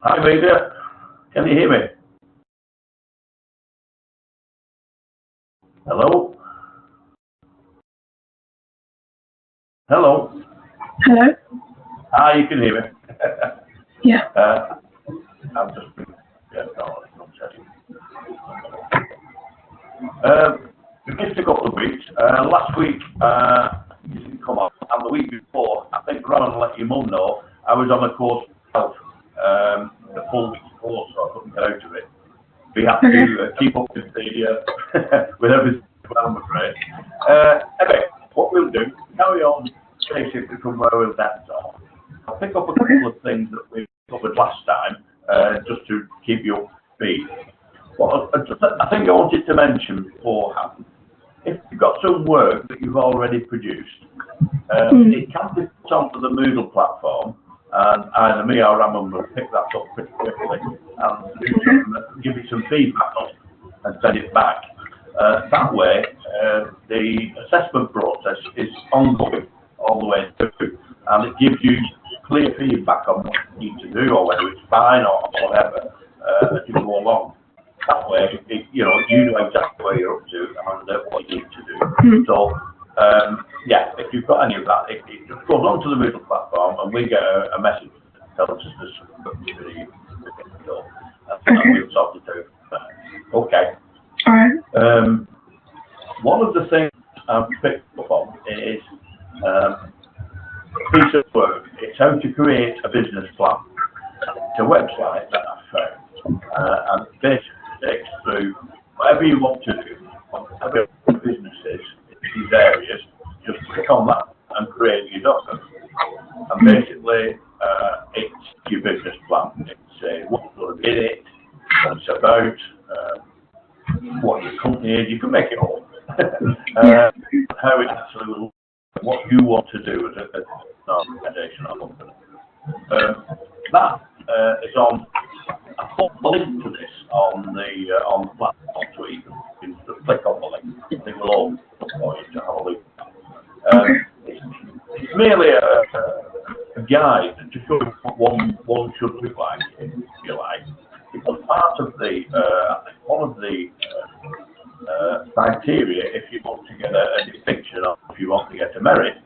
Hi, Vida. Can you hear me? Hello? Hello? Hello? Ah, you can hear me. Yeah. I'm just... Yeah, no, it's not setting. We missed a couple of weeks. Last week, you didn't come on. And the week before, I think rather than let your mum know, I was on a course myself, the full week course, so I couldn't get out of it. We have to keep up with the with everything, I'm afraid. Anyway, what we'll do, carry on basically from where we left off. I'll pick up a couple of things that we covered last time, just to keep you up to speed. Well, I think I wanted to mention beforehand, if you've got some work that you've already produced, it can be put onto the Moodle platform, and either me or Ramon will pick that up pretty quickly and give you some feedback on it and send it back. That way, the assessment process is ongoing all the way through, and it gives you clear feedback on what you need to do, or whether it's fine or whatever, as you go along. That way, you know exactly where you're up to and what you need to do. So, yeah, if you've got any of that, it just goes onto the Moodle platform, and we get a message that tells us there's some activity to go, and we'll sort it out. Okay. All right. One of the things I've picked up on is a piece of work. It's how to create a business plan. It's a website that I've found, and basically takes through whatever you want to do, whatever businesses in these areas, just click on that and create your document. And basically, it's your business plan. It's what's going to be in it, what it's about, what your company is. You can make it all. How it actually will, what you want to do as an organisation or company. That is on. I put the link to this on the platform, so you can just click on the link. It will open for you to have a look. It's merely a guide to show you what one should look like, if you like. Because part of the one of the criteria, if you want to get a distinction or if you want to get a merit,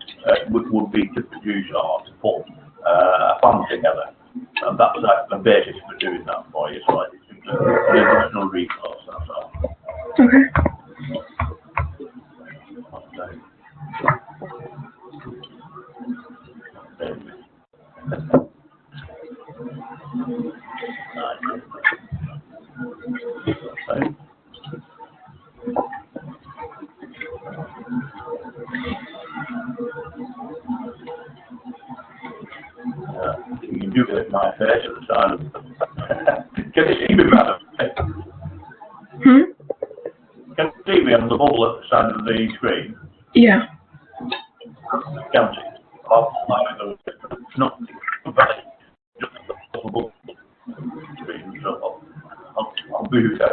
would be to produce or to put a plan together. And that's the basis for doing that for you. So it's an additional resource, that's all. Okay. You can do it at my face at the side of Can you see me, madam? Can you see me on the bubble at the side of the screen? Yeah. Can't see. It's not just a bubble screen, so I'll move that.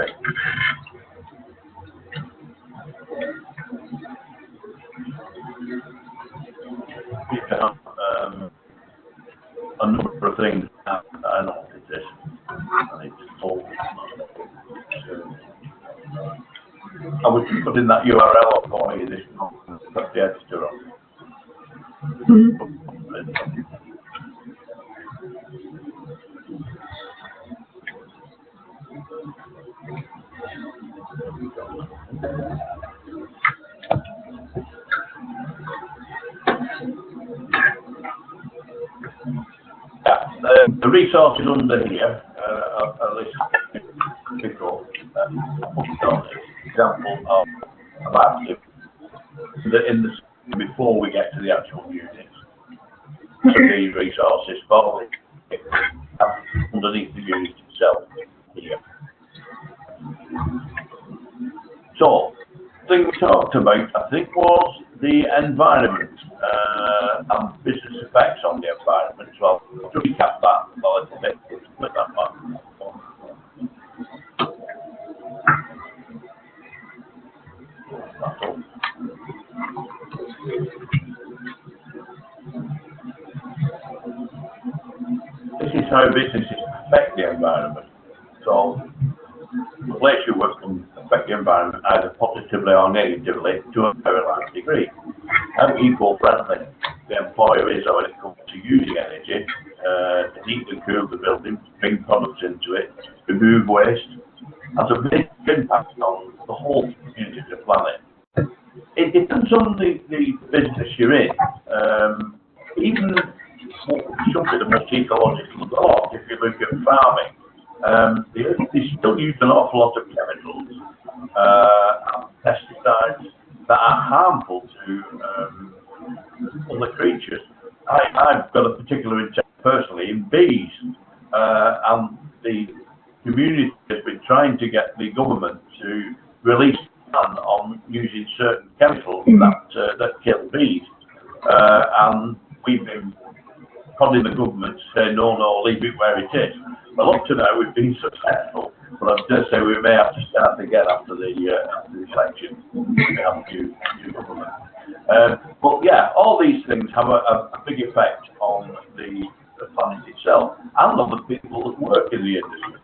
A number of things that I noticed this, and it's all. I was just putting that URL up for you this morning, that's the editor on. The resources under here, at least before, example of active before we get to the actual units. So the resources for underneath the unit itself here. So, the thing we talked about, I think, was the environment and business effects on the environment. So I'll just recap that a little bit. Put that back. That's all. This is how businesses affect the environment. So the place you work can affect the environment either positively or negatively to a very large degree. How eco-friendly the employer is when it comes to using energy to heat and cool the building, bring products into it, remove waste, has a big impact on the whole community of the planet. It depends on the business you're in. Even something the most ecological of the lot, if you look at farming, they still use an awful lot of chemicals and pesticides that are harmful to other creatures. I've got a particular interest personally in bees, and the community has been trying to get the government to release a ban on using certain chemicals that kill bees, and we've been prodding the government to say no, leave it where it is. Well, up to now we've been successful, but I dare say we may have to start again after the election. We have a new government. But yeah, all these things have a big effect on the planet itself and on the people that work in the industry.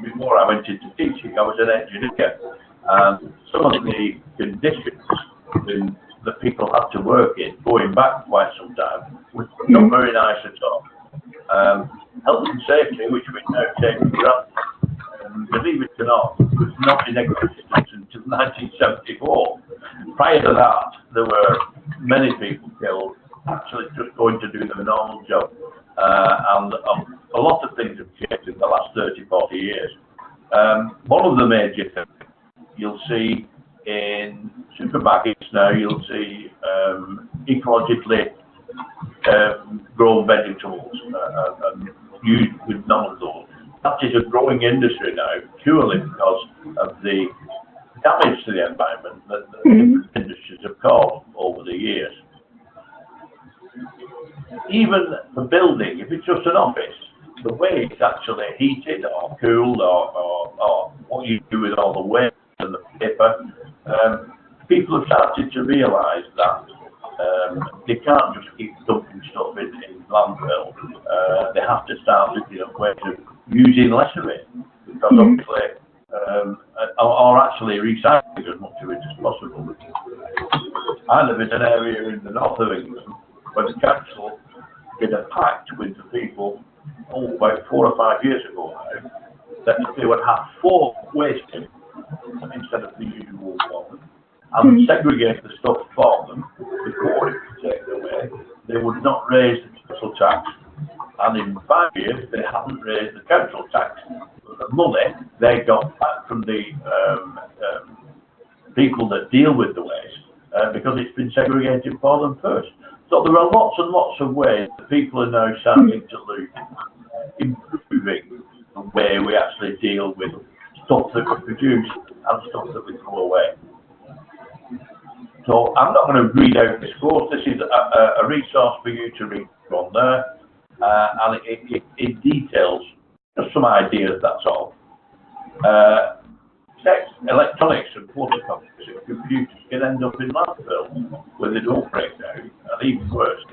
Before I went into teaching, I was an engineer, and some of the conditions that people had to work in, going back quite some time, was not very nice at all. Health and safety, which we now take for granted, believe it or not, was not in existence until 1974. Prior to that, there were many people killed actually just going to do their normal job, and a lot of things have changed in the last 30, 40 years. One of the major things you'll see in supermarkets now, you'll see ecologically grown vegetables used with none of those. That is a growing industry now, purely because of the damage to the environment that the different industries have caused over the years. Even the building, if it's just an office, the way it's actually heated or cooled or what you do with all the waste and the paper, people have started to realise that they can't just keep dumping stuff in landfill. They have to start looking at ways of using less of it, because obviously, or actually recycling as much of it as possible. I live in an area in the north of England where the council did a pact with the people about 4 or 5 years ago now, that they would have 4 waste bins instead of the usual one, and segregate the stuff for them before it was taken away. They would not raise the council tax, and in 5 years they haven't raised the council tax. But the money they got back from the people that deal with the waste, because it's been segregated for them first. So there are lots and lots of ways that people are now starting to look at improving the way we actually deal with stuff that we produce and stuff that we throw away. So I'm not going to read out this course. This is a resource for you to read on there, and it details just some ideas, that's all. Text, electronics and photocopies and computers can end up in landfill where they don't break down, and even worse,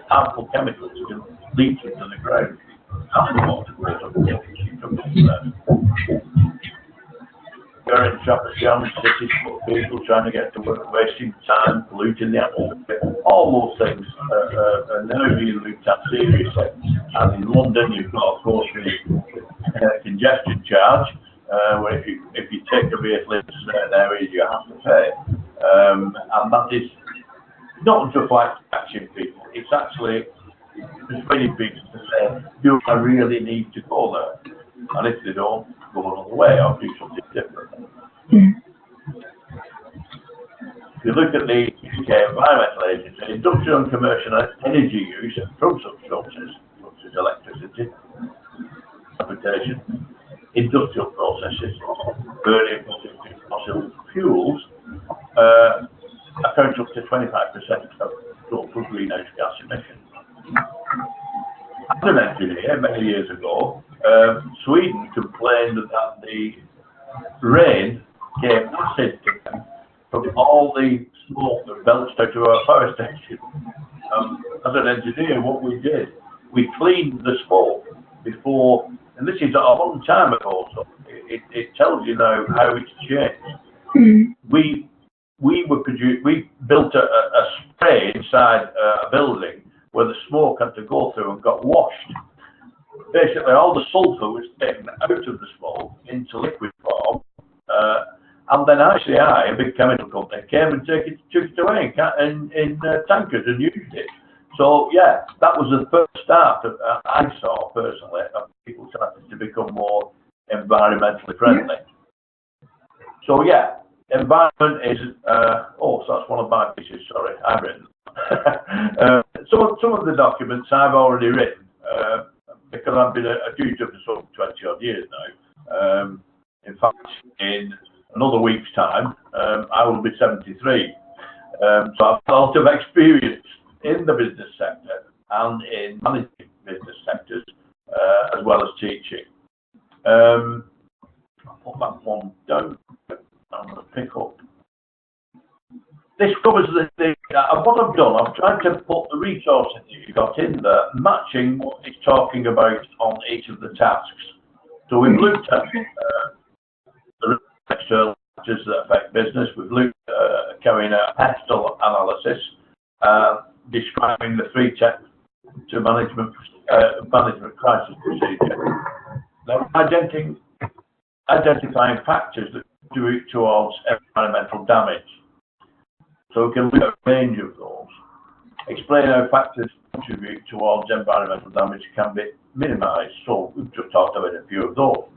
harmful chemicals can leach into the ground and the water goes up there. You're in traffic jams, cities full of people trying to get to work, wasting time, polluting the atmosphere. All those things are now being looked at seriously. And in London, you've got, of course, the congestion charge, where if you take a vehicle into certain areas, you have to pay. And that is not just like catching people, it's actually persuading people to say, do I really need to go there? And if they don't, go another way or do something different. If you look at the UK Environmental Agency, industrial and commercial energy use from such sources, such as electricity, transportation, industrial processes, burning fossil fuels, account up to 25% of total greenhouse gas emissions. As an engineer, many years ago, Sweden complained that the rain came acid to them from all the smoke that belched out of our power station. As an engineer, what we did we cleaned the smoke before, and this is a long time ago, so it tells you now how it's changed. We built a spray inside a building where the smoke had to go through and got washed. Basically, all the sulphur was taken out of the smoke into liquid form, and then ICI, a big chemical company, came and took it away in tankers and used it. So yeah, that was the first start I saw personally of people starting to become more environmentally friendly. So yeah, environment is so that's one of my pieces. Sorry, I've written. Some of the documents I've already written because I've been a tutor for 20 odd years now. In fact, in another week's time, I will be 73. So I've got a lot of experience in the business sector and in managing business sectors, as well as teaching. I'll put that one down. I'm going to pick up. This covers what I've done. I've tried to put the resources you got in there, matching what it's talking about on each of the tasks. So we've looked at the external factors that affect business. We've looked at carrying out a pestle analysis, describing the 3 steps to management crisis procedure. Now, identifying factors that contribute towards environmental damage. So we can look at a range of those. Explain how factors contribute towards environmental damage can be minimised. So we've just talked about a few of those.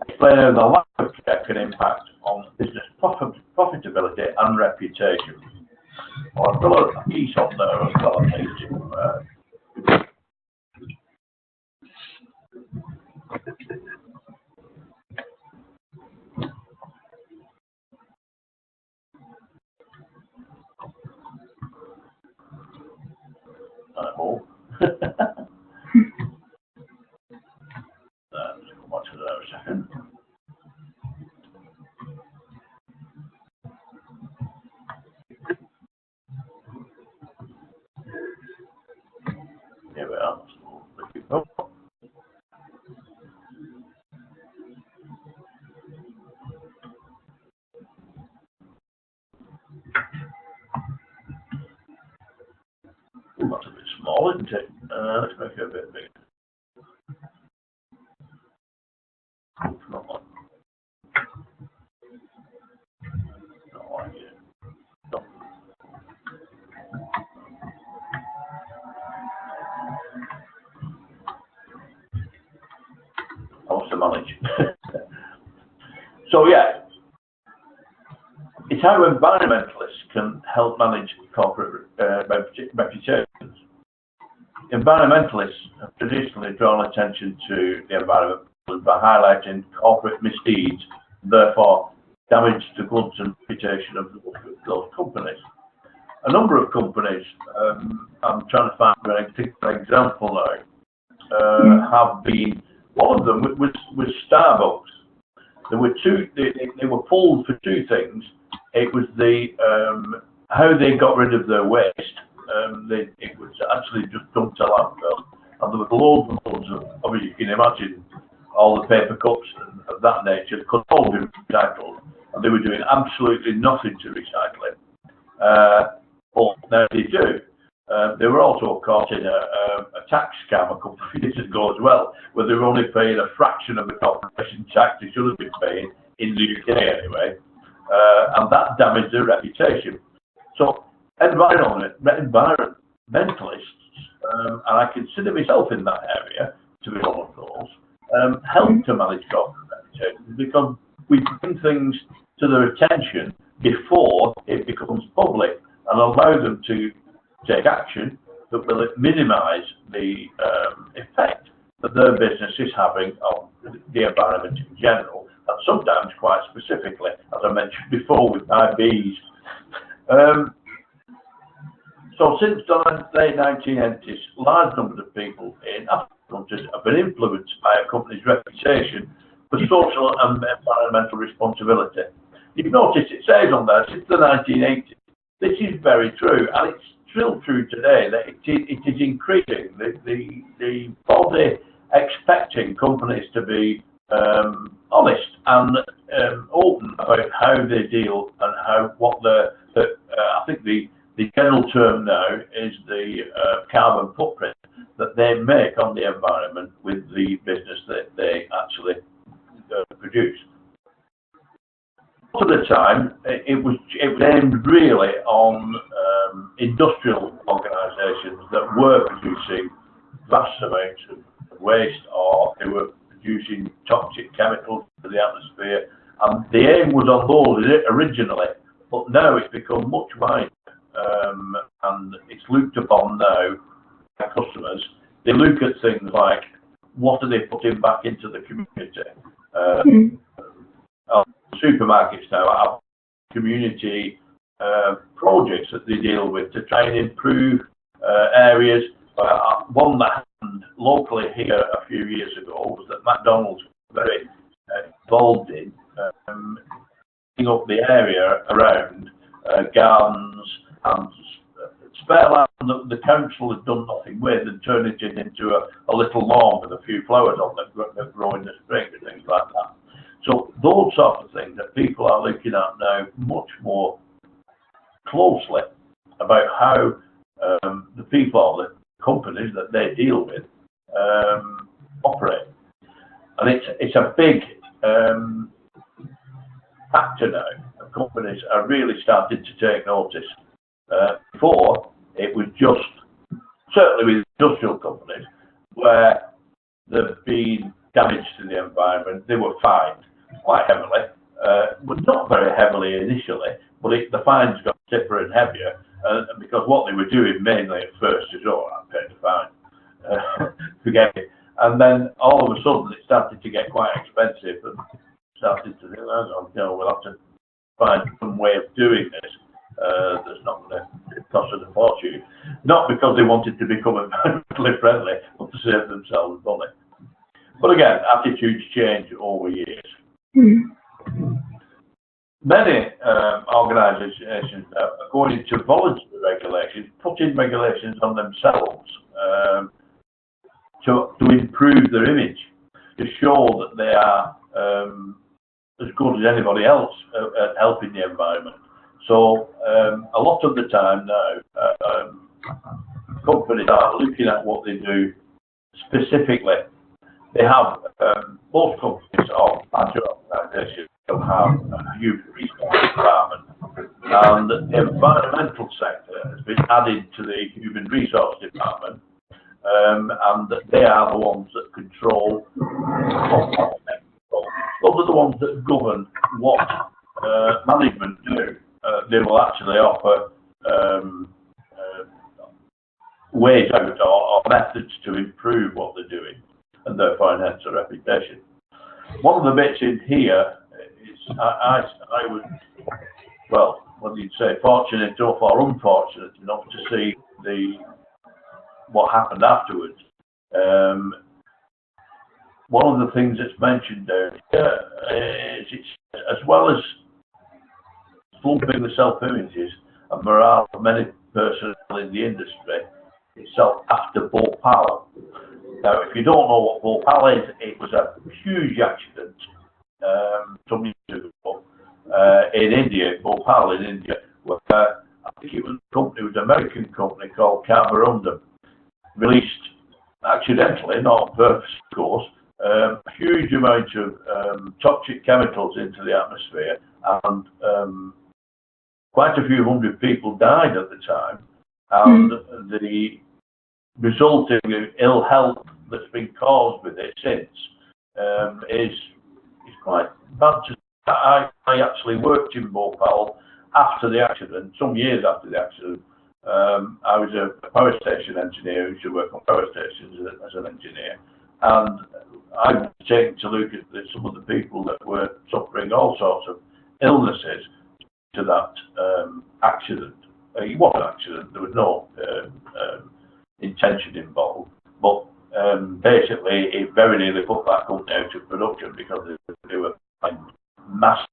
Explain how the lack of care can impact on business profitability and reputation. Well, I've got a piece on there as well, I think. I hope. Let's come back to that a second. Here we are. Oh. Ooh, that's a bit small, isn't it? Let's make it a bit bigger. Not like it. No. How to manage. So yeah, it's how environmentalists can help manage corporate reputations. Environmentalists have traditionally drawn attention to the environment by highlighting corporate misdeeds, therefore damage to goods and reputation of those companies. A number of companies, I'm trying to find an example now, have been, one of them was Starbucks. There were they were pulled for 2 things. It was the how they got rid of their waste. It was actually just dumped to landfill, and there was loads and loads of, obviously you can imagine, all the paper cups and of that nature could all be recycled, and they were doing absolutely nothing to recycle it. But now they do. They were also caught in a tax scam a couple of years ago as well, where they were only paying a fraction of the corporation tax they should have been paying, in the UK anyway, and that damaged their reputation. So environmentalists, and I consider myself in that area to be one of those, help to manage corporate reputations because we bring things to their attention before it becomes public and allow them to take action that will minimise the effect that their business is having on the environment in general, and sometimes quite specifically, as I mentioned before, with IBs. So since the late 1980s, large numbers of people in African countries have been influenced by a company's reputation for social and environmental responsibility. You've noticed it says on there, since the 1980s, this is very true, and it's drilled through today that it is increasing. The body expecting companies to be honest and open about how they deal and what I think the general term now is the carbon footprint that they make on the environment with the business that they actually produce. Most of the time, it was aimed really on industrial organisations that were producing vast amounts of waste, or they were producing toxic chemicals to the atmosphere, and the aim was on those originally, but now it's become much wider, and it's looked upon now by customers. They look at things like, what are they putting back into the community? Supermarkets now have community projects that they deal with to try and improve areas. One that happened locally here a few years ago was that McDonald's was very involved in cleaning up the area around gardens and spare land that the council had done nothing with, and turned it into a little lawn with a few flowers on that grow in the spring and things like that. So those sorts of things that people are looking at now much more closely about how the people, the companies that they deal with, operate. And it's a big factor now. Companies are really starting to take notice. Before, it was just, certainly with industrial companies, where there'd been damage to the environment, they were fined quite heavily, but not very heavily initially, but the fines got stiffer and heavier, because what they were doing mainly at first is, oh, I paid the fine, forget it. And then all of a sudden it started to get quite expensive, and started to think, oh, we'll have to find some way of doing this that's not going to cost us a fortune. Not because they wanted to become environmentally friendly, but to save themselves money. But again, attitudes change over years. Many organisations are going into voluntary regulations, putting regulations on themselves to improve their image, to show that they are as good as anybody else at helping the environment. So a lot of the time now, companies are looking at what they do specifically. They have, most companies or larger organisations have a human resources department, and the environmental sector has been added to the human resource department, and they are the ones that control, those are the ones that govern what management do. They will actually offer ways out or methods to improve what they're doing, and therefore enhance their reputation. One of the bits in here is I would, well, what do you say, fortunate or unfortunate enough to see what happened afterwards. One of the things that's mentioned there is it's, as well as slumping the self-images and morale of many personnel in the industry itself after Bhopal. Now, if you don't know what Bhopal is, it was a huge accident some years ago in India, Bhopal in India, where I think it was an American company called Carborundum, released accidentally, not on purpose, of course, a huge amount of toxic chemicals into the atmosphere, and quite a few hundred people died at the time, and the resulting ill health that's been caused with it since is quite bad. I actually worked in Bhopal after the accident, some years after the accident. I was a power station engineer who used to work on power stations as an engineer, and I was taken to look at some of the people that were suffering all sorts of illnesses to that accident. It was an accident, there was no intention involved, but basically it very nearly put that company out of production because they were massive,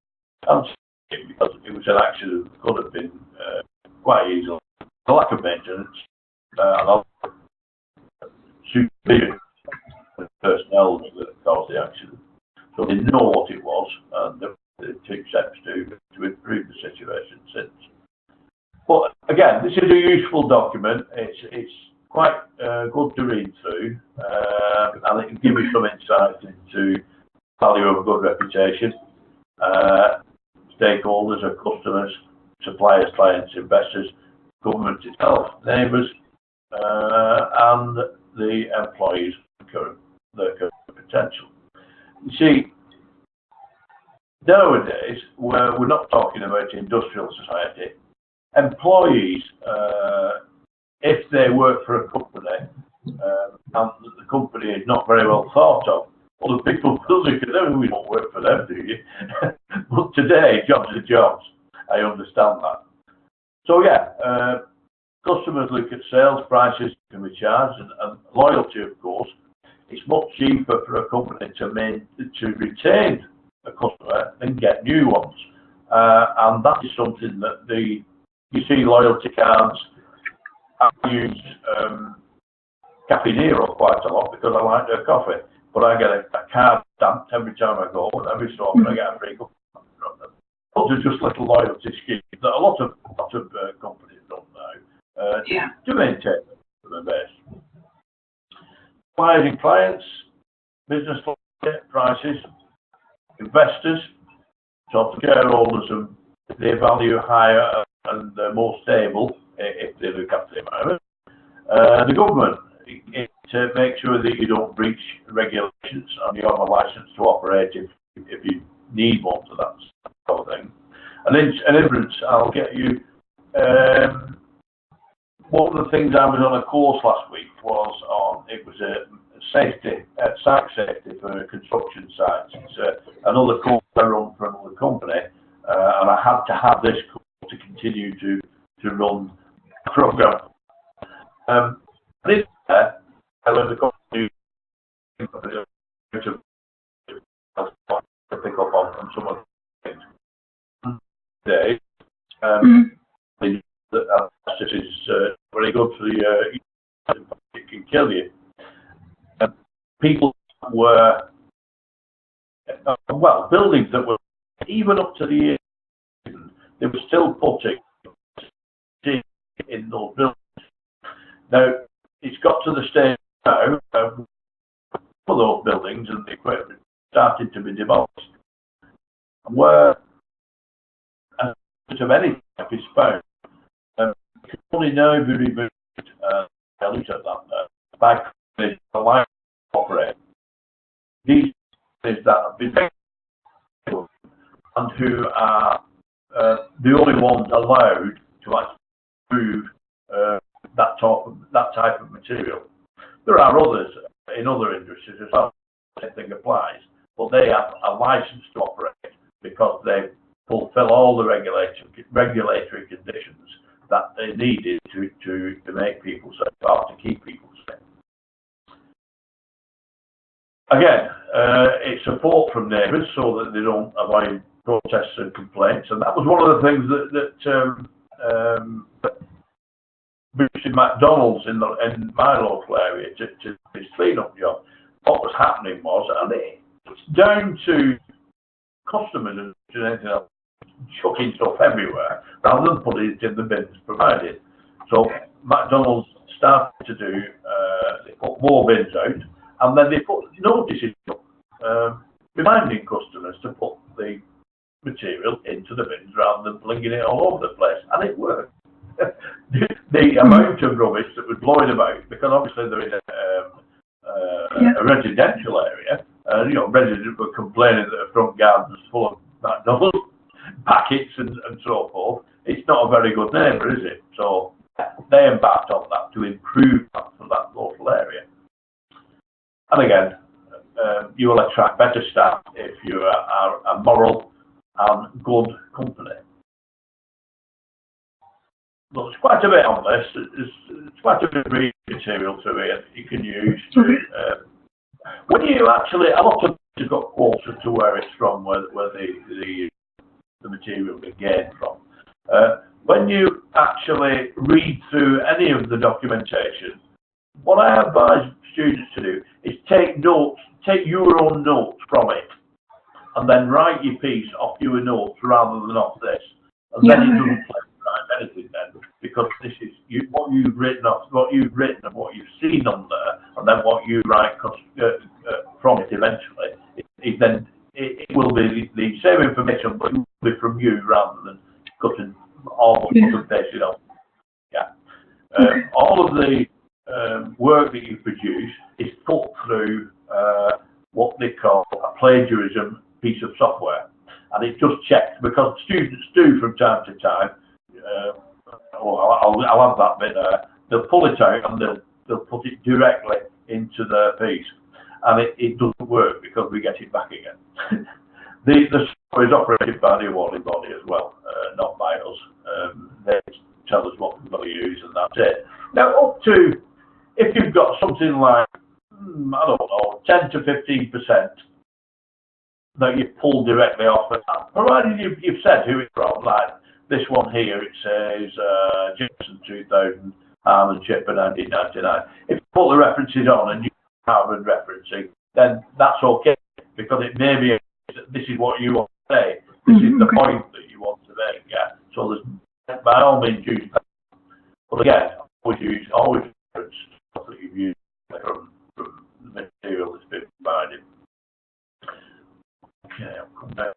because it was an accident that could have been quite easily the lack of maintenance and a supervision of personnel that caused the accident. So they know what it was, and they took steps to improve the situation since. But again, this is a useful document. It's quite good to read through, and it can give you some insight into the value of a good reputation, stakeholders or customers, suppliers, clients, investors, government itself, neighbours, and the employees' their current potential. You see, nowadays, we're not talking about industrial society. Employees, if they work for a company, and the company is not very well thought of, well, the people will look at them, we don't work for them, do you? But today, jobs are jobs. I understand that. So yeah, customers look at sales prices can be charged, and loyalty, of course. It's much cheaper for a company to retain a customer than get new ones, and that is something that you see loyalty cards. I use Cafe Nero quite a lot because I like their coffee, but I get a card stamped every time I go, and every so often I get a free cup from them. Those are just little loyalty schemes that a lot of companies don't know to maintain the base. Suppliers and clients, business prices, investors, so shareholders, and they value higher and more stable if they look after the environment. The government, to make sure that you don't breach regulations and you have a license to operate if you need one for that sort of thing. And an inference, I'll get you. One of the things I was on a course last week was it was a site safety for construction sites. It's another course I run for another company, and I had to have this course to continue to run the program. And in there, I learned the company to pick up on some of the things. Today, this is very good for the it can kill you. People were buildings that were even up to the year, they were still putting in those buildings. Now it's got to the stage now for those buildings and the equipment started to be demolished, where of any type is found. It can only now be removed. I looked at that by companies that like to operate. These companies that have been and who are the only ones allowed to actually move that type of material. There are others in other industries as well. The same thing applies, but they have a license to operate because they fulfill all the regulatory conditions that they needed to make people safe, or to keep people safe. Again, it's support from neighbours so that they don't avoid protests and complaints, and that was one of the things that boosted McDonald's in my local area to his clean-up job. What was happening was, and it's down to customers and anything else, chucking stuff everywhere rather than putting it in the bins provided. So McDonald's started to do, they put more bins out, and then they put notices up, reminding customers to put the material into the bins rather than flinging it all over the place, and it worked. The amount of rubbish that was blowing about, because obviously there is a residential area, residents were complaining that the front garden was full of McDonald's packets and so forth. It's not a very good neighbour, is it? So they embarked on that to improve that for that local area. And again, you will attract better staff if you are a moral and good company. Well, there's quite a bit on this. There's quite a bit of reading material to it you can use. When you actually, a lot of you've got quotes as to where it's from, where the material is gained from. when you actually read through any of the documentation, what I advise students to do is take notes, take your own notes from it, and then write your piece off your notes rather than off this. And then it doesn't play anything then, because this is what you've written off, what you've written and what you've seen on there, and then what you write from it eventually. It will be the same information, but it will be from you rather than cutting all and pasting off. Yeah. All of the work that you produce is put through what they call a plagiarism piece of software, and it just checks, because students do from time to time. I'll have that bit there. They'll pull it out and they'll put it directly into their piece, and it doesn't work because we get it back again. The software is operated by the awarding body as well, not by us. They tell us what we're going to use, and that's it. Now, up to, if you've got something like, I don't know, 10 to 15% that you pull directly off of that, provided you've said who it's from, like this one here, it says Jameson 2000, Harmonship in 1999. If you put the references on and you Harvard referencing, then that's okay, because it may be this is what you want to say. This is the point that you want to make. Yeah. So there's, by all means, use that. But again, always reference stuff that you've used from the material that's been provided. Okay, I'll come back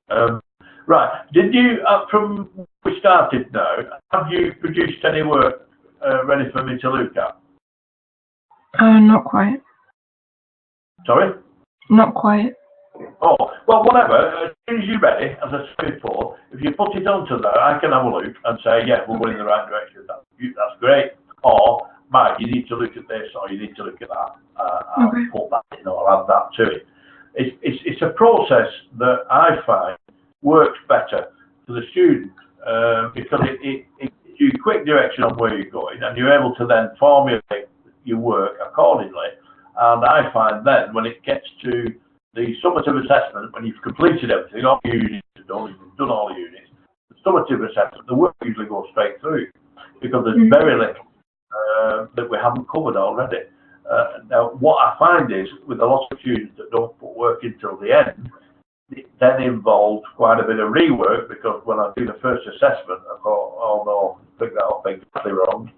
there. Right. Did you, from we started now, have you produced any work ready for me to look at? Not quite. Sorry? Not quite. Oh, well, whatever. As soon as you're ready, as I said before, if you put it onto there, I can have a look and say, yeah, we're going in the right direction. That's great. Or, Mike, you need to look at this, or you need to look at that. I'll put that in, or add that to it. It's a process that I find works better for the student, because it gives you quick direction on where you're going, and you're able to then formulate your work accordingly. And I find then, when it gets to the summative assessment, when you've completed everything, all the units are done, you've done all the units, the summative assessment, the work usually goes straight through, because there's very little that we haven't covered already. Now, what I find is, with a lot of students that don't put work until the end, it then involves quite a bit of rework, because when I do the first assessment, I thought, oh no, I think that I'll be exactly wrong.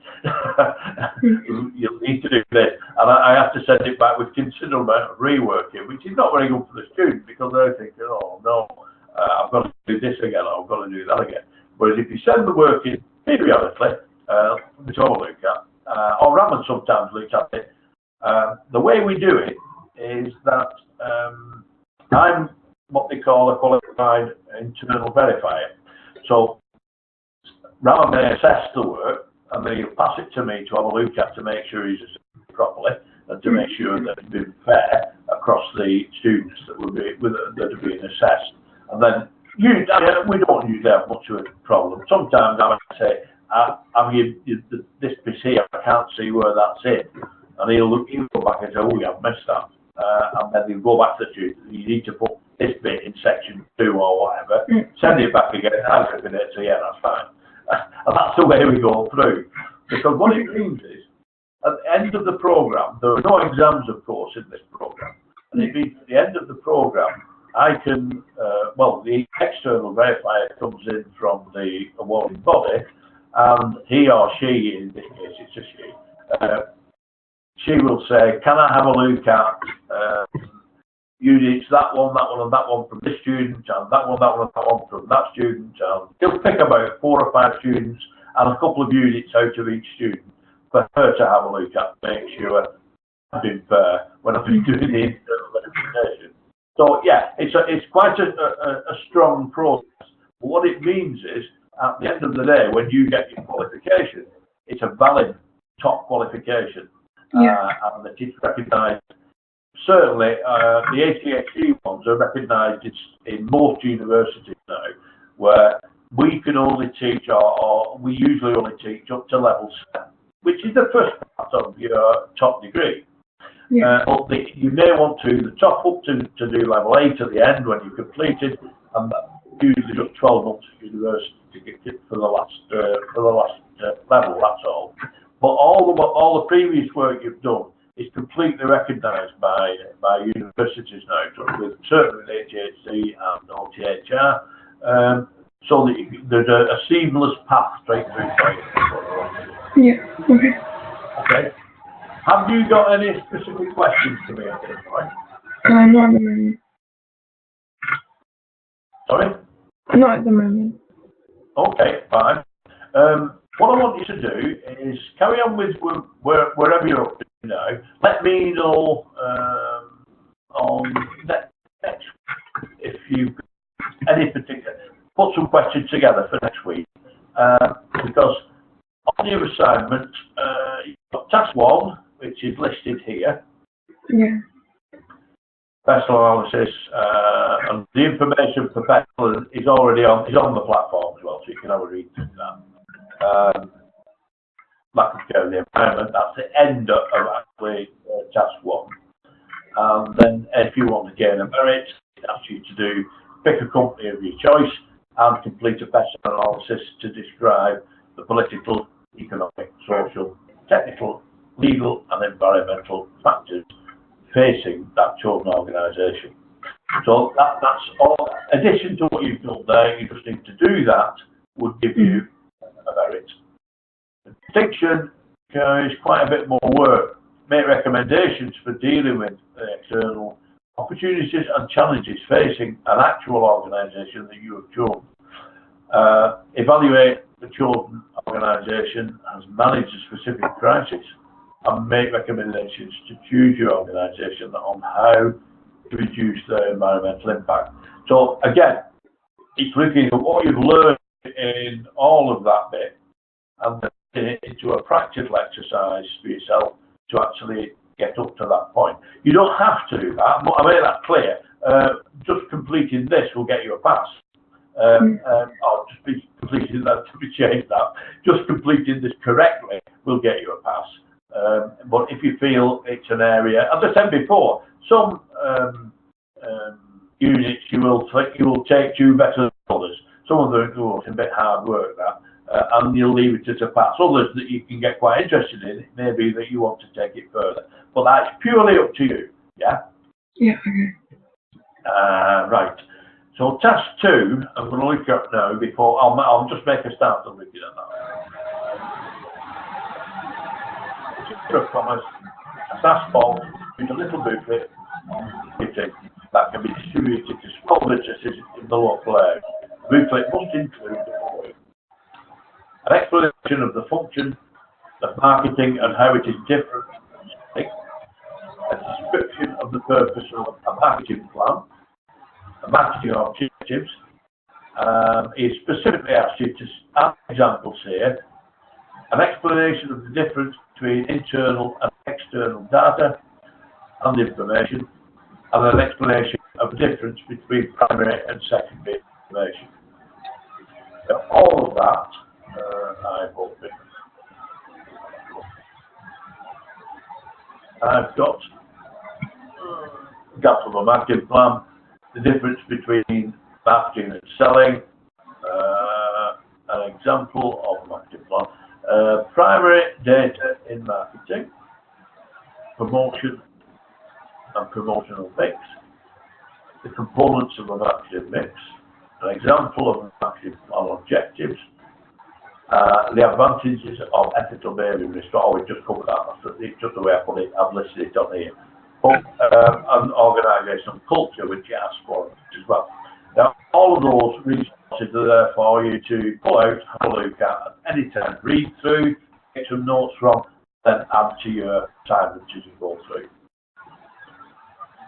You'll need to do this. And I have to send it back with considerable amount of reworking, which is not very good for the student, because they're thinking, oh no, I've got to do this again, or I've got to do that again. Whereas if you send the work in periodically, which I'll look at, or Raman sometimes looks at it, the way we do it is that I'm what they call a qualified internal verifier. So rather than assess the work, and then he'll pass it to me to have a look at to make sure he's assessed properly, and to make sure that it's been fair across the students that are being assessed. And then we don't usually have much of a problem. Sometimes I might say, this piece here, I can't see where that's in. And he'll go back and say, oh, yeah, I've missed that. And then he'll go back to the student, you need to put this bit in section 2 or whatever, send it back again, I'll look at it, so yeah, that's fine. And that's the way we go through. Because what it means is, at the end of the programme, there are no exams, of course, in this programme. And it means at the end of the programme, I can, the external verifier comes in from the awarding body, and he or she, in this case, it's a she will say, can I have a look at units, that one, and that one from this student, and that one, and that one from that student. And he'll pick about 4 or 5 students and a couple of units out of each student for her to have a look at, make sure I've been fair when I've been doing the internal verification. So yeah, it's quite a strong process. But what it means is, at the end of the day, when you get your qualification, it's a valid top qualification. And it is recognised. Certainly, the ATHE ones are recognised in most universities now, where we can only teach, or we usually only teach up to level 7, which is the first part of your top degree. But you may want to the top up to do level 8 at the end when you've completed, and usually just 12 months at university to get it for the last level. That's all. But all the previous work you've done is completely recognised by universities now, with certainly with ATHE and OTHM, so that there's a seamless path straight through for you. Yeah. Okay. Okay. Have you got any specific questions to me at this point? Not at the moment. Sorry? Not at the moment. Okay, fine. What I want you to do is carry on with wherever you're up to now. Let me know on next if you've got any particular. Put some questions together for next week, because on your assignment, you've got task 1, which is listed here. Yeah. Professional analysis, and the information for professional is already on the platform as well, so you can have a read through that. Lack of care of the environment, that's the end of actually task 1. And then if you want to gain a merit, it asks you to pick a company of your choice and complete a professional analysis to describe the political, economic, social, technical, legal and environmental factors facing that chosen organisation. So that's all. In addition to what you've done there, you just need to do that would give you a merit. The distinction is quite a bit more work. Make recommendations for dealing with external opportunities and challenges facing an actual organisation that you have chosen. Evaluate the chosen organisation has managed a specific crisis and make recommendations to choose your organisation on how to reduce their environmental impact. So again, it's looking at what you've learned in all of that bit and then into a practical exercise for yourself to actually get up to that point. You don't have to do that. I made that clear. Just completing this will get you a pass. Or just be completing that to be changed that. Just completing this correctly will get you a pass. But if you feel it's an area, as I said before, some units you will take to better than others. Some of them it's a bit hard work that, and you'll leave it as a pass. Others that you can get quite interested in, it may be that you want to take it further. But that's purely up to you. Yeah. Yeah. Okay. Right. So task 2, I'm going to look up now before I'll just make a start on looking at that. Of commerce, a task form with a little booklet that can be distributed to small businesses in the local area. The booklet must include the following: an explanation of the function of marketing and how it is different, a description of the purpose of a marketing plan, a marketing objectives. He specifically asks you to add examples here, an explanation of the difference between internal and external data and information, and an explanation of the difference between primary and secondary information. Now, all of that, I've got from a marketing plan, the difference between marketing and selling, an example of a marketing plan, primary data in marketing, promotion and promotional mix, the components of a marketing mix, an example of a marketing plan objectives, the advantages of ethical behaviour in restaurant. Oh, we just covered that. It's just the way I put it. I've listed it on here. But an organisational culture, which you asked for as well. Now, all of those resources are there for you to pull out, have a look at any time, read through, get some notes from, then add to your assignment as you go through.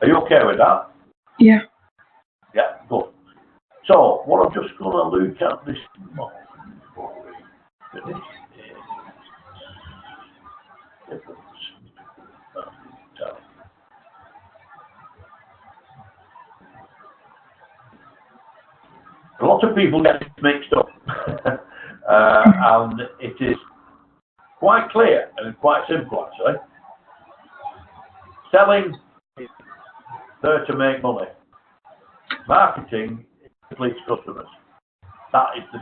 Are you okay with that? Yeah. Yeah, good. So, what I'm just going to look at this morning before we finish is difference. A lot of people get it mixed up, and it is quite clear and quite simple actually. Selling is there to make money. Marketing is please customers. That is the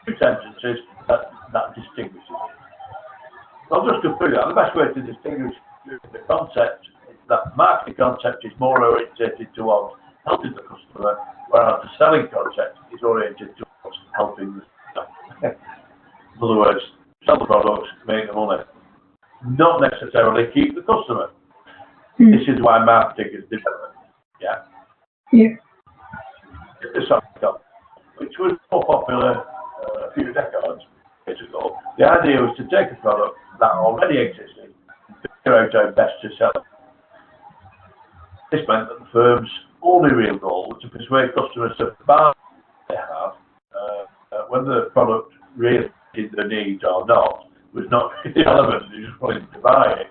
two sentences that distinguishes it. I'll just go through that. The best way to distinguish the concept is that marketing concept is more orientated towards helping the customer, whereas the selling concept is oriented towards helping the customer. In other words, sell the products, make the money, not necessarily keep the customer. This is why marketing is different. Yeah. Yeah. The selling concept, which was more popular a few decades ago. The idea was to take a product that already existed and figure out how best to sell it. This meant that the firm's only real goal was to persuade customers to buy what they have, whether the product really did their needs or not was not relevant. They just wanted to buy it.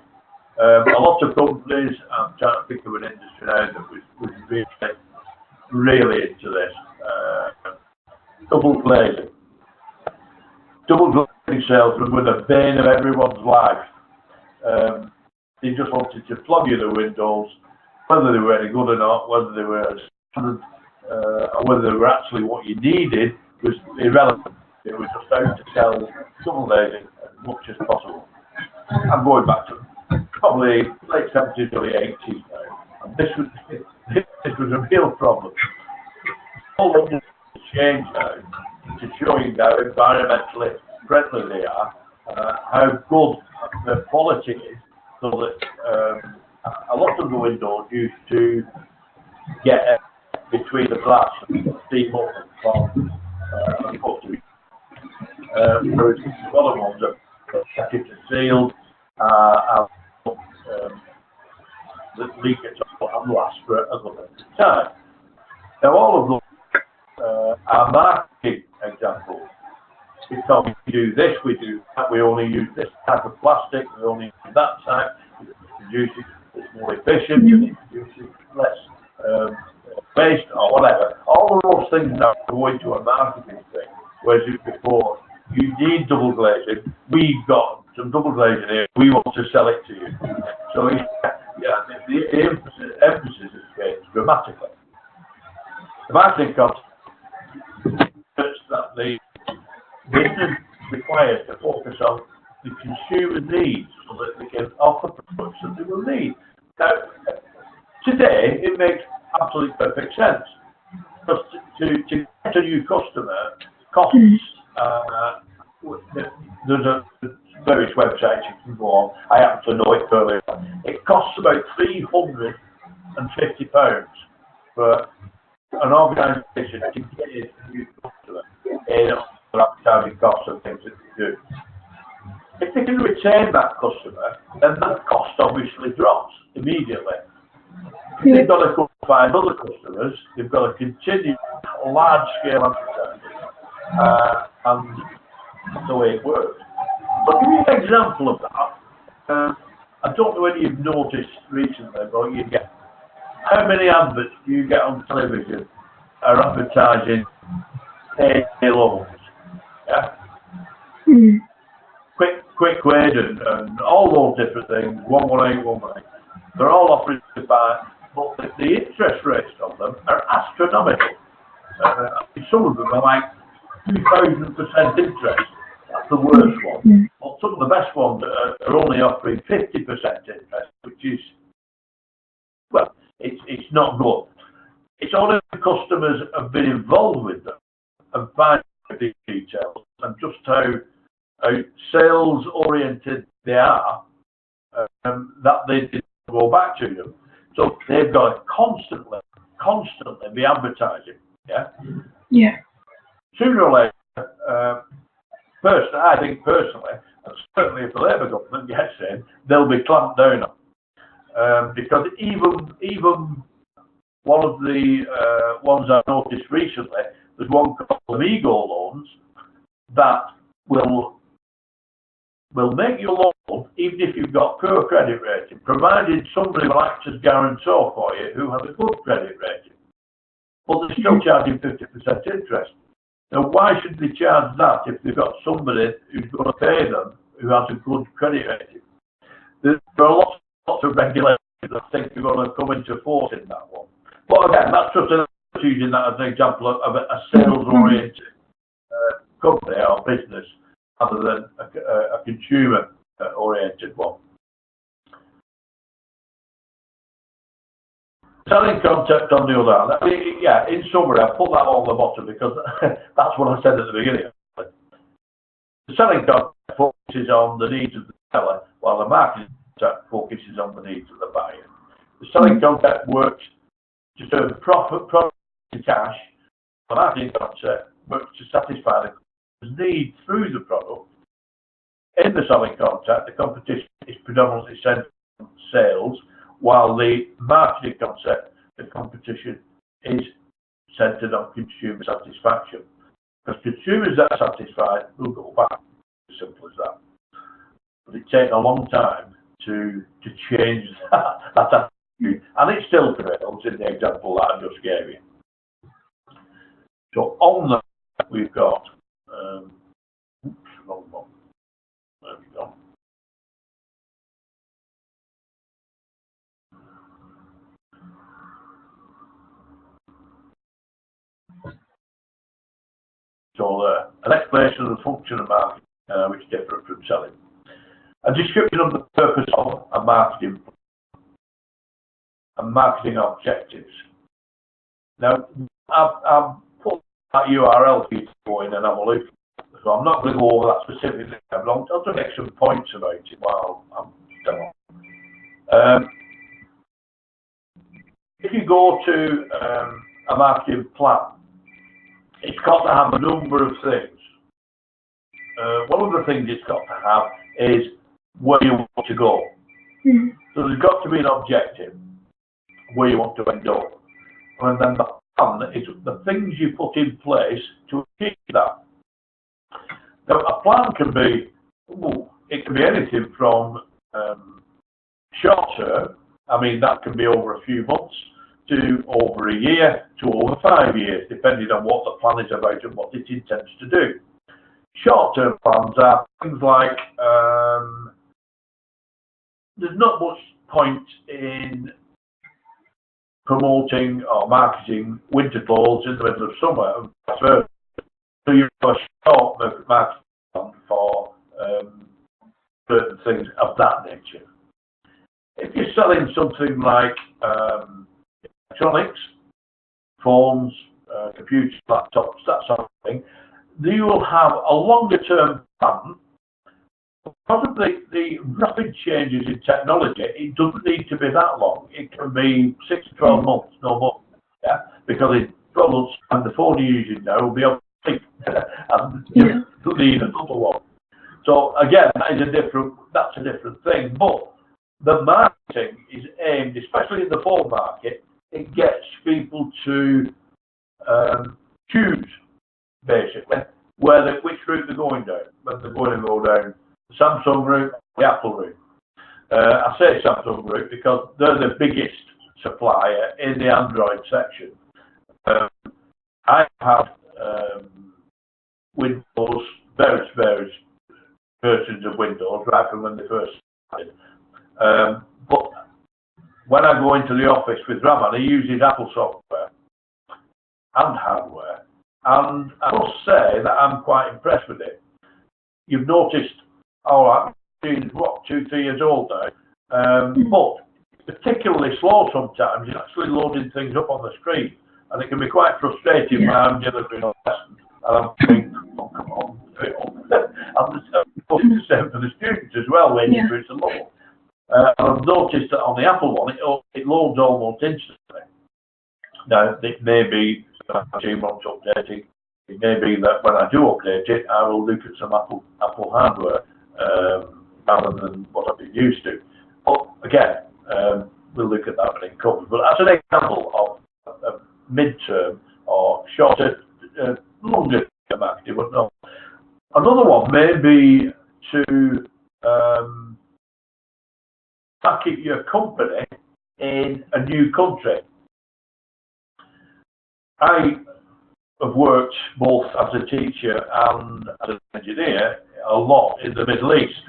A lot of companies, I'm trying to think of an industry now that was really into this. Double glazing. Double glazing salesmen were the bane of everyone's life. They just wanted to flog you the windows, whether they were any good or not, whether they were standard, or whether they were actually what you needed was irrelevant. It was just out to sell double glazing as much as possible. I'm going back to probably late 70s, early 80s now, and this was a real problem. All of this has changed now to showing how environmentally friendly they are, how good the quality is, so that a lot of the windows used to get between the glass and steam up from whereas the other ones are protected and sealed, and the leakage and last for a length of time. Now all of those are marketing examples. Because we do this, we do that, we only use this type of plastic, we only use that type, we produce it, it's more efficient, you produce it less waste or whatever. All of those things now go into a marketing thing, whereas before, you need double glazing, we've got some double glazing here, we want to sell it to you. So yeah, the emphasis has changed dramatically. The marketing concept that the business requires to focus on the consumer needs so that they can offer products that they will need. Now, today, it makes absolutely perfect sense. Because to get a new customer costs, there's a various websites you can go on, I happen to know it fairly well. It costs about £350 for an organisation to get a new customer in advertising costs and things that they do. If they can retain that customer, then that cost obviously drops immediately. If they've got to go find other customers, they've got to continue large-scale advertising, and that's the way it works. But give you an example of that. I don't know whether you've noticed recently, but you get how many adverts do you get on television are advertising pay loans? Yeah. Quick wage and all those different things, 118. They're all offering to buy, but the interest rates on them are astronomical. Some of them are like 2,000% interest. That's the worst one. But some of the best ones are only offering 50% interest, which is, well, it's not good. It's only the customers have been involved with them and find the details and just how sales oriented they are, that they go back to them. So they've got to constantly be advertising. Yeah. Yeah. Sooner or later, I think personally, and certainly if the Labour government gets in, they'll be clamped down on. Because even one of the ones I noticed recently, there's one called Amigo loans that will make you a loan even if you've got poor credit rating, provided somebody will act as guarantor for you who has a good credit rating. But they're still charging 50% interest. Now, why should they charge that if they've got somebody who's going to pay them who has a good credit rating? There are lots of regulations that think they're going to come into force in that one. But again, that's just an attitude using that as an example of a sales-oriented company or business rather than a consumer-oriented one. Selling concept on the other hand, I mean, yeah, in summary, I put that on the bottom because that's what I said at the beginning. The selling concept focuses on the needs of the seller, while the marketing concept focuses on the needs of the buyer. The selling concept works to turn profit to cash. The marketing concept works to satisfy the need through the product. In the selling concept, the competition is predominantly centered on sales, while the marketing concept, the competition is centered on consumer satisfaction. Because consumers that are satisfied will go back. As simple as that. But it takes a long time to change that attitude, and it still prevails in the example that I just gave you. So on that we've got wrong one. There we go. So an explanation of the function of marketing, which is different from selling. A description of the purpose of a marketing plan and marketing objectives. Now, I've put that URL for you to go in and have a look. So I'm not going to go over that specifically. I'll just make some points about it while I'm done. If you go to a marketing plan, it's got to have a number of things. One of the things it's got to have is where you want to go. So there's got to be an objective where you want to end up. And then the plan is the things you put in place to achieve that. Now, a plan can be, it can be anything from short term, I mean, that can be over a few months, to over a year, to over 5 years, depending on what the plan is about and what it intends to do. Short-term plans are things like, there's not much point in promoting or marketing winter clothes in the middle of summer. So you have a short marketing plan for certain things of that nature. If you're selling something like electronics, phones, computers, laptops, that sort of thing, you will have a longer term plan. Because of the rapid changes in technology, it doesn't need to be that long. It can be 6 to 12 months, no more. Yeah? Because in products and the phone you're using now will be able to think and you need another one. So again, that's a different thing. But the marketing is aimed, especially in the phone market, it gets people to choose basically which route they're going down. Whether they're going to go down the Samsung route, the Apple route. I say Samsung route because they're the biggest supplier in the Android section. I have Windows, various versions of Windows right from when they first started. But when I go into the office with Raman, he uses Apple software and hardware, and I must say that I'm quite impressed with it. You've noticed, all right, what, 2-3 years old now, but it's particularly slow sometimes. You're actually loading things up on the screen, and it can be quite frustrating when I'm delivering a lesson, and I'm thinking, oh, come on, do it all. And the same for the students as well, waiting for it to load. I've noticed that on the Apple one, it loads almost instantly. Now, it may be that I want updating. It may be that when I do update it, I will look at some Apple hardware rather than what I've been used to. But again, we'll look at that when it comes. But as an example of a mid-term or shorter, longer term activity, but no. Another one may be to market your company in a new country. I have worked both as a teacher and as an engineer a lot in the Middle East.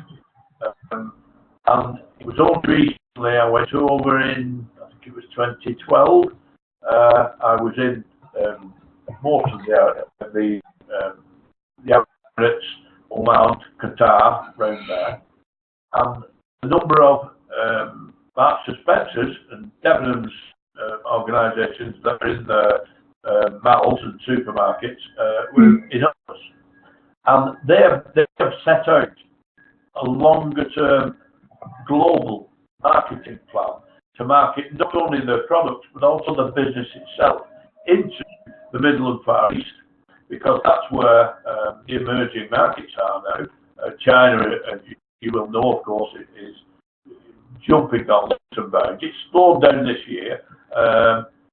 And it was only recently I went over in, I think it was 2012, I was in most of the Emirates, Oman, Qatar, around there, and the number of Marks and Spencers and Debenhams organisations that are in the malls and supermarkets were enormous, and they have set out a longer-term global marketing plan to market not only their products but also the business itself into the Middle and Far East, because that's where the emerging markets are now. China, as you will know, of course, is jumping on leaps and bounds. It's slowed down this year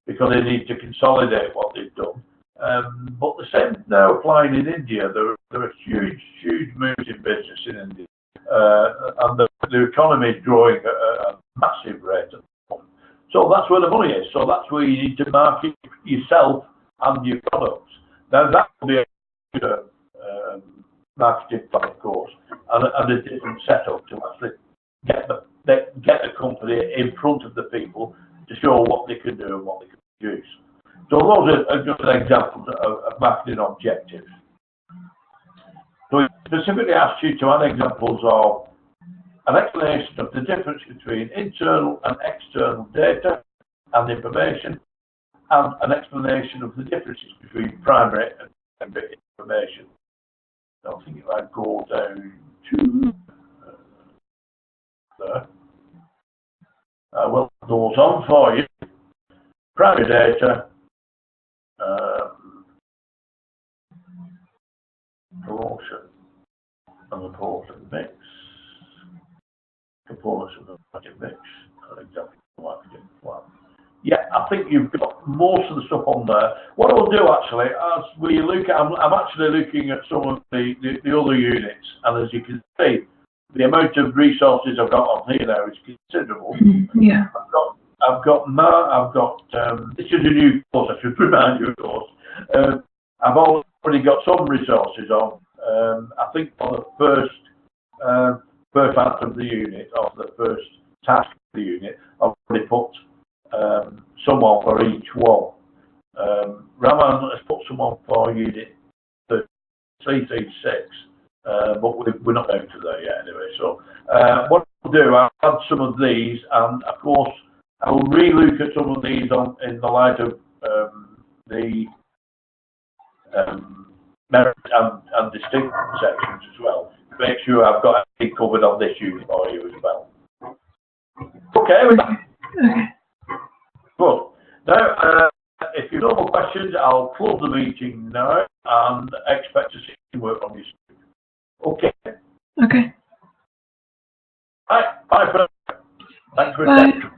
because they need to consolidate what they've done. But the same now applying in India. There are huge moves in business in India, and the economy is growing at a massive rate at the moment. So that's where the money is. So that's where you need to market yourself and your products. Now that will be a good marketing plan, of course, and a different setup to actually get the company in front of the people to show what they can do and what they can produce. So those are just examples of marketing objectives. So we specifically asked you to add examples of an explanation of the difference between internal and external data and information, and an explanation of the differences between primary and secondary information. I think if I go down to there, I will put those on for you. Primary data, promotion and reporting mix, components of the marketing mix, for example, marketing plan. Yeah, I think you've got most of the stuff on there. What I'll do actually, as we look at, I'm actually looking at some of the other units, and as you can see, the amount of resources I've got on here now is considerable. Yeah. I've got this is a new course, I should remind you, of course. I've already got some resources on. I think for the first part of the unit, or the first task of the unit, I've already put someone for each one. Raman has put someone for unit 336, but we're not down to there yet anyway. So what I'll do, I'll add some of these, and of course I will re-look at some of these in the light of the merit and distinct sections as well, to make sure I've got everything covered on this unit for you as well. Okay. Good. Now, if you have no more questions, I'll close the meeting now and expect to see you work on this. Okay. Okay. Bye for now. Thanks for attention.